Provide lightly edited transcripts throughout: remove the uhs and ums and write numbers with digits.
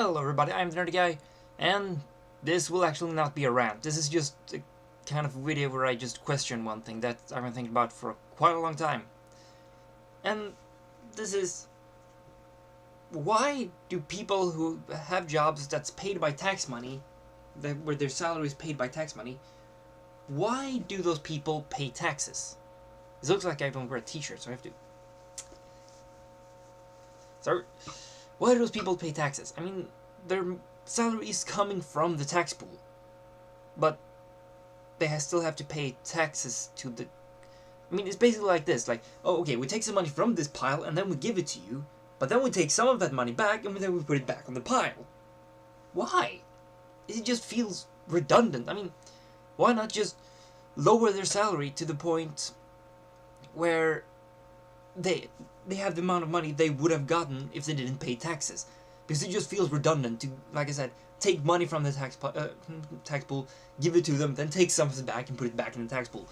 Hello everybody, I'm the Nerdy Guy, and this will actually not be a rant. This is just a kind of video where I just question one thing that I've been thinking about for quite a long time. And this is, why do people who have jobs that's paid by tax money, where their salary is paid by tax money, why do those people pay taxes? It looks like I don't wear a t-shirt, so I have to... So, why do those people pay taxes? I mean, their salary is coming from the tax pool, but they still have to pay taxes to the... I mean, it's basically like this, like, oh, okay, we take some money from this pile, and then we give it to you, but then we take some of that money back, and then we put it back on the pile. Why? It just feels redundant. I mean, why not just lower their salary to the point where they have the amount of money they would have gotten if they didn't pay taxes? Because it just feels redundant to, like I said, take money from the tax pool, give it to them, then take some of it back and put it back in the tax pool.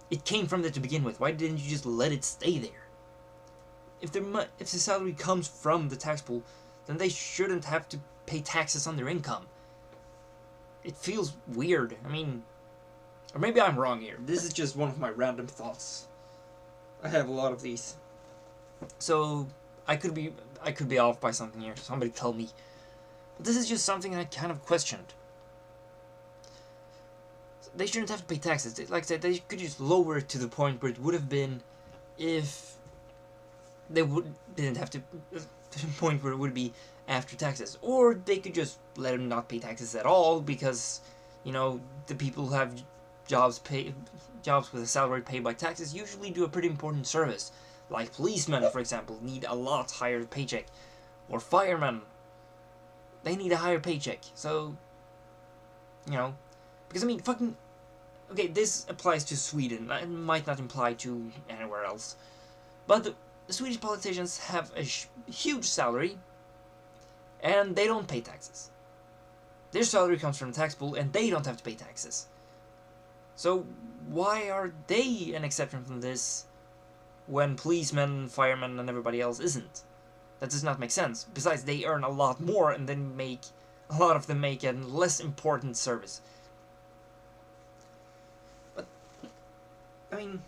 It came from there to begin with. Why didn't you just let it stay there? If the salary comes from the tax pool, then they shouldn't have to pay taxes on their income. It feels weird. I mean, or maybe I'm wrong here. This is just one of my random thoughts. I have a lot of these. So I could be off by something here. Somebody tell me. But this is just something I kind of questioned. They shouldn't have to pay taxes. Like I said, they could just lower it to the point where it would have been if they didn't have to the point where it would be after taxes. Or they could just let them not pay taxes at all because, you know, the people who have jobs with a salary paid by taxes usually do a pretty important service. Like policemen, for example, need a lot higher paycheck. Or firemen, they need a higher paycheck. So, you know, because I mean, fucking... Okay, this applies to Sweden. It might not apply to anywhere else. But the Swedish politicians have a huge salary, and they don't pay taxes. Their salary comes from the tax pool, and they don't have to pay taxes. So, why are they an exception from this when policemen, firemen, and everybody else isn't? That does not make sense. Besides, they earn a lot more, and then a lot of them make a less important service. But, I mean,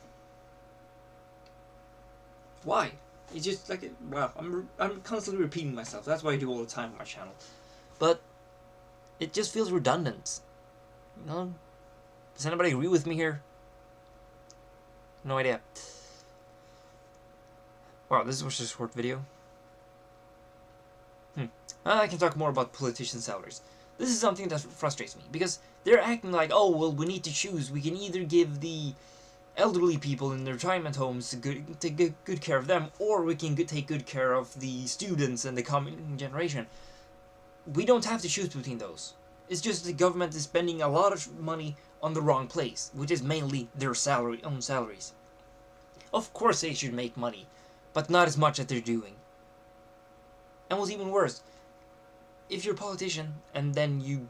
why? It's just like, wow, I'm constantly repeating myself. That's what I do all the time on my channel. But it just feels redundant. You know? Does anybody agree with me here? No idea. Wow, this was just a short video. I can talk more about politician salaries. This is something that frustrates me, because they're acting like, oh, well, we need to choose. We can either give the elderly people in their retirement homes take good care of them, or we can take good care of the students and the coming generation. We don't have to choose between those. It's just the government is spending a lot of money on the wrong place, which is mainly their own salaries. Of course they should make money, but not as much as they're doing. And what's even worse, if you're a politician and then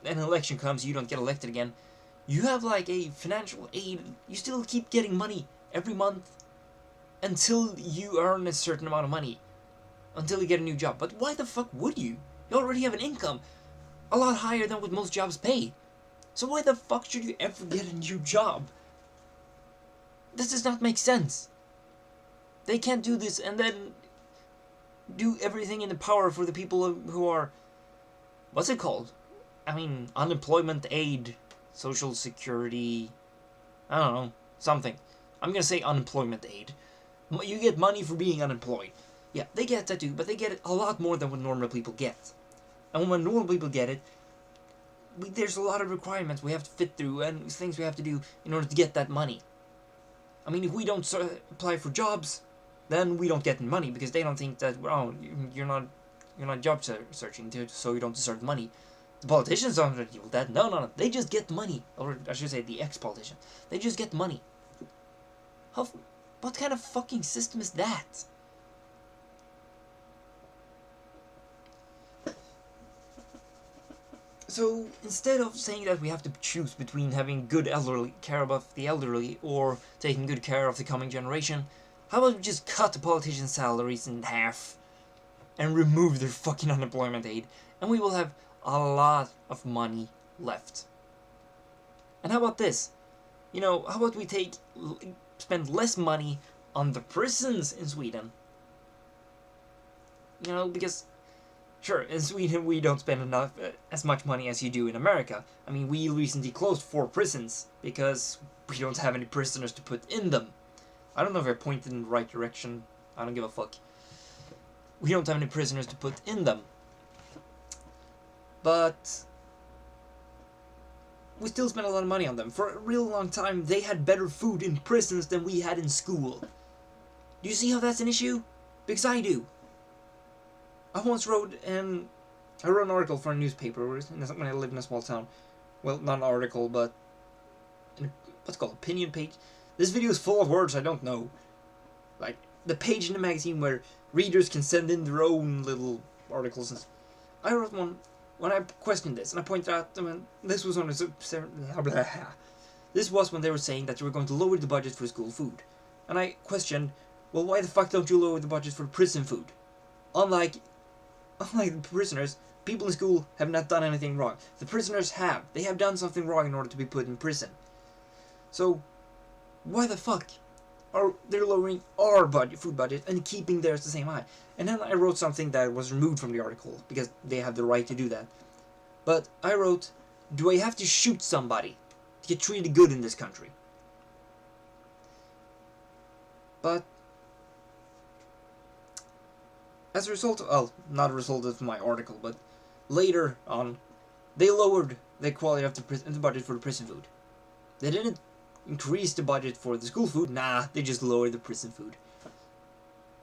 an election comes, you don't get elected again, you have like a financial aid, you still keep getting money every month until you earn a certain amount of money, until you get a new job. But why the fuck would you? You already have an income a lot higher than what most jobs pay. So why the fuck should you ever get a new job? This does not make sense. They can't do this and then do everything in the power for the people who are... What's it called? I mean, unemployment aid, social security... I don't know, something. I'm gonna say unemployment aid. You get money for being unemployed. Yeah, they get that too, but they get it a lot more than what normal people get. And when normal people get it, there's a lot of requirements we have to fit through and things we have to do in order to get that money. I mean, if we don't apply for jobs, then we don't get money because they don't think that, oh, you're not job searching, so you don't deserve money. The politicians don't deal with that. No, they just get money, or I should say the ex-politician. They just get money. What kind of fucking system is that? So, instead of saying that we have to choose between having good care about the elderly or taking good care of the coming generation, how about we just cut the politicians' salaries in half and remove their fucking unemployment aid, and we will have a lot of money left. And how about this? You know, how about we spend less money on the prisons in Sweden? You know, because sure, in Sweden we don't spend as much money as you do in America. I mean, we recently closed 4 prisons because we don't have any prisoners to put in them. I don't know if I pointed in the right direction. I don't give a fuck. We don't have any prisoners to put in them. But we still spend a lot of money on them. For a real long time, they had better food in prisons than we had in school. Do you see how that's an issue? Because I do. I once wrote an article for a newspaper when I lived in a small town. Well, not an article, but what's it called, opinion page. This video is full of words I don't know. Like the page in the magazine where readers can send in their own little articles. I wrote one when I questioned this, and I pointed out, I mean, this was when they were saying that they were going to lower the budget for school food, and I questioned, well, why the fuck don't you lower the budget for prison food? Unlike the prisoners, people in school have not done anything wrong. The prisoners have. They have done something wrong in order to be put in prison. So, why the fuck are they lowering our food budget and keeping theirs the same high? And then I wrote something that was removed from the article, because they have the right to do that. But I wrote, do I have to shoot somebody to get treated good in this country? But as a result, well, not a result of my article, but later on, they lowered the quality of the budget for the prison food. They didn't increase the budget for the school food. Nah, they just lowered the prison food.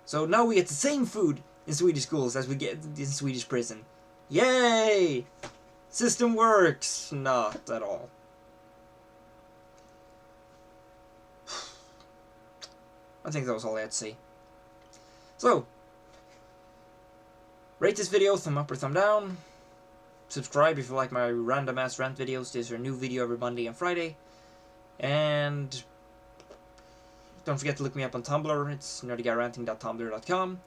So now we get the same food in Swedish schools as we get in Swedish prison. Yay! System works! Not at all. I think that was all I had to say. So, rate this video, thumb up or thumb down. Subscribe if you like my random ass rant videos. There's a new video every Monday and Friday. And don't forget to look me up on Tumblr. It's NerdyGuyRanting.tumblr.com.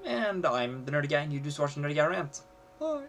And I'm the Nerdy Guy, and you just watched Nerdy Guy Rant. Bye.